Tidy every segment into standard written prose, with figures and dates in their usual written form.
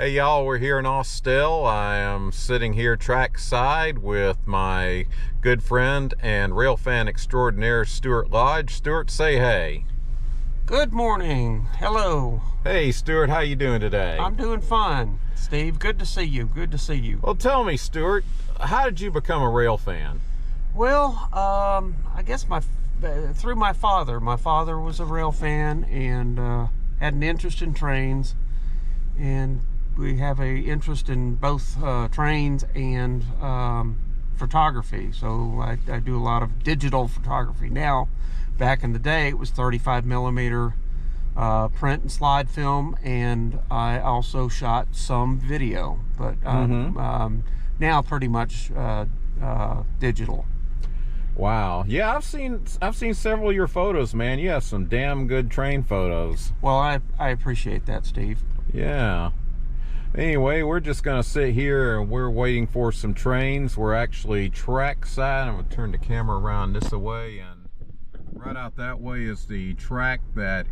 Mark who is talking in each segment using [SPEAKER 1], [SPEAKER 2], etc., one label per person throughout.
[SPEAKER 1] Hey y'all, we're here in Austell. I am sitting here trackside with my good friend and railfan extraordinaire, Stuart Lodge. Stuart, say hey.
[SPEAKER 2] Good morning. Hello.
[SPEAKER 1] Hey Stuart, how you doing today?
[SPEAKER 2] I'm doing fine, Steve. Good to see you. Good to see you.
[SPEAKER 1] Well, tell me, Stuart, how did you become a railfan?
[SPEAKER 2] Well, I guess through my father. My father was a railfan and had an interest in trains, and we have a interest in both trains and photography. So I do a lot of digital photography now. Back in the day, it was 35 millimeter print and slide film, and I also shot some video, but now pretty much digital.
[SPEAKER 1] Wow. Yeah, I've seen several of your photos, man. You have some damn good train photos.
[SPEAKER 2] Well, I appreciate that, Steve.
[SPEAKER 1] Yeah. Anyway, we're just gonna sit here and we're waiting for some trains. We're actually trackside. I'm gonna turn the camera around this way, and right out that way is the track that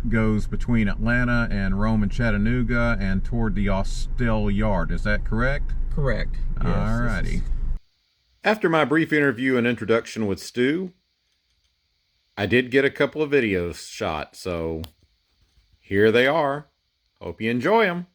[SPEAKER 1] goes between Atlanta and Rome and Chattanooga and toward the Austell yard. Is that correct?
[SPEAKER 2] Correct. Yes.
[SPEAKER 1] Alrighty. After my brief interview and introduction with Stu, I did get a couple of videos shot, so here they are. Hope you enjoy them.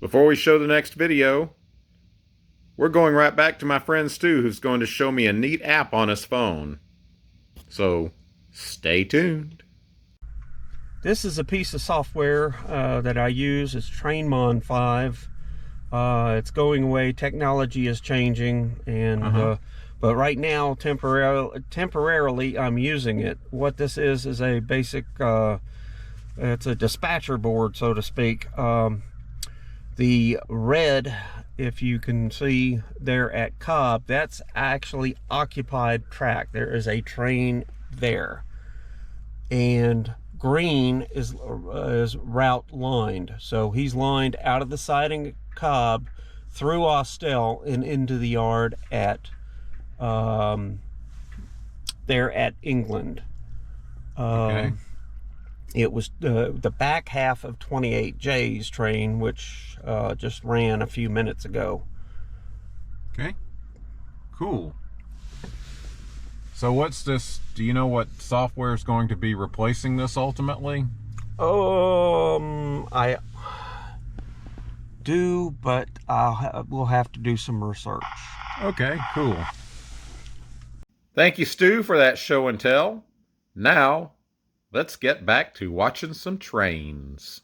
[SPEAKER 1] Before we show the next video, we're going right back to my friend Stu, who's going to show me a neat app on his phone. So, stay tuned.
[SPEAKER 2] This is a piece of software that I use. It's TrainMon 5. It's going away. Technology is changing, and but right now, temporarily, I'm using it. What this is a basic. It's a dispatcher board, so to speak. The red, if you can see there at Cobb, that's actually occupied track. There is a train there, and green is route lined. So he's lined out of the siding at Cobb through Austell and into the yard at there at England.
[SPEAKER 1] Okay.
[SPEAKER 2] It was the back half of 28J's train, which just ran a few minutes ago.
[SPEAKER 1] Okay, cool. So what's this? Do you know what software is going to be replacing this ultimately?
[SPEAKER 2] I do, but we'll have to do some research.
[SPEAKER 1] Okay, cool. Thank you, Stu, for that show and tell. Now, let's get back to watching some trains.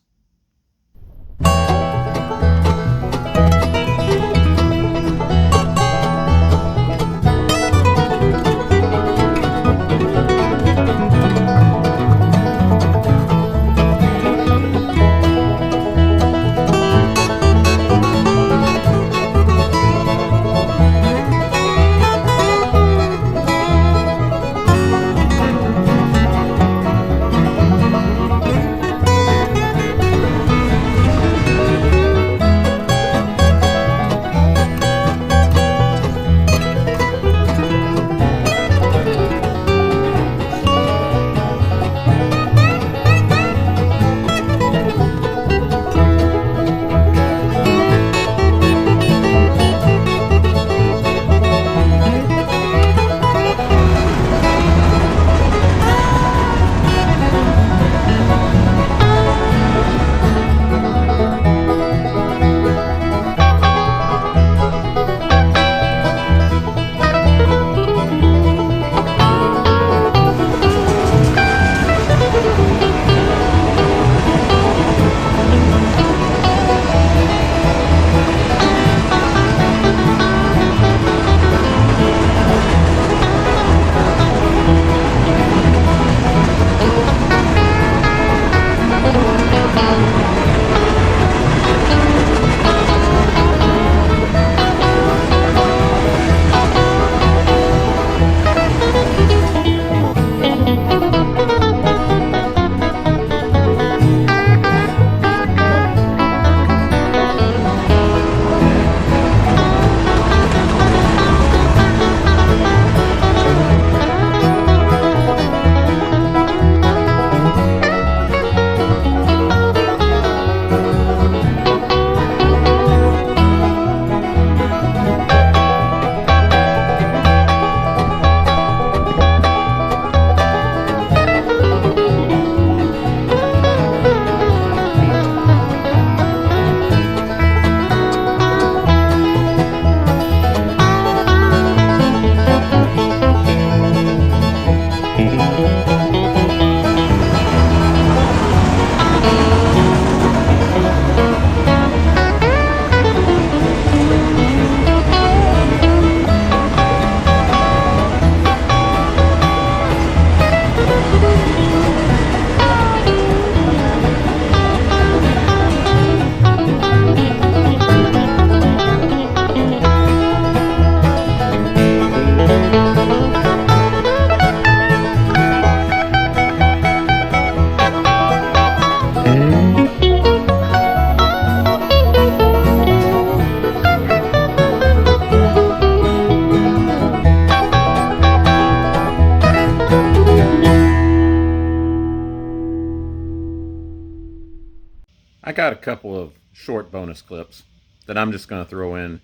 [SPEAKER 1] I got a couple of short bonus clips that I'm just going to throw in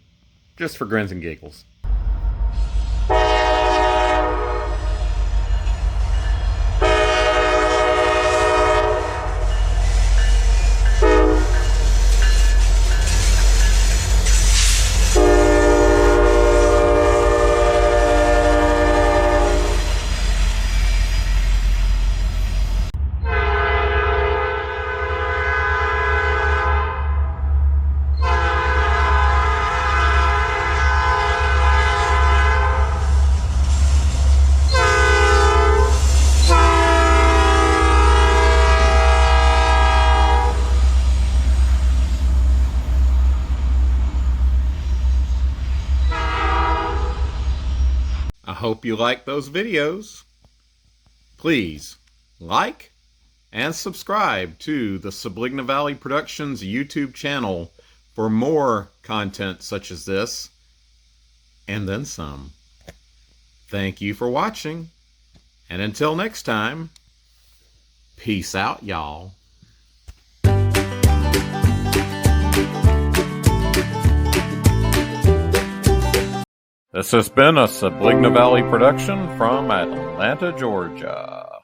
[SPEAKER 1] just for grins and giggles. hope you like those videos. Please like and subscribe to the Subligna Valley Productions YouTube channel for more content such as this, and then some. Thank you for watching, and until next time, peace out, y'all. This has been a Subligna Valley production from Atlanta, Georgia.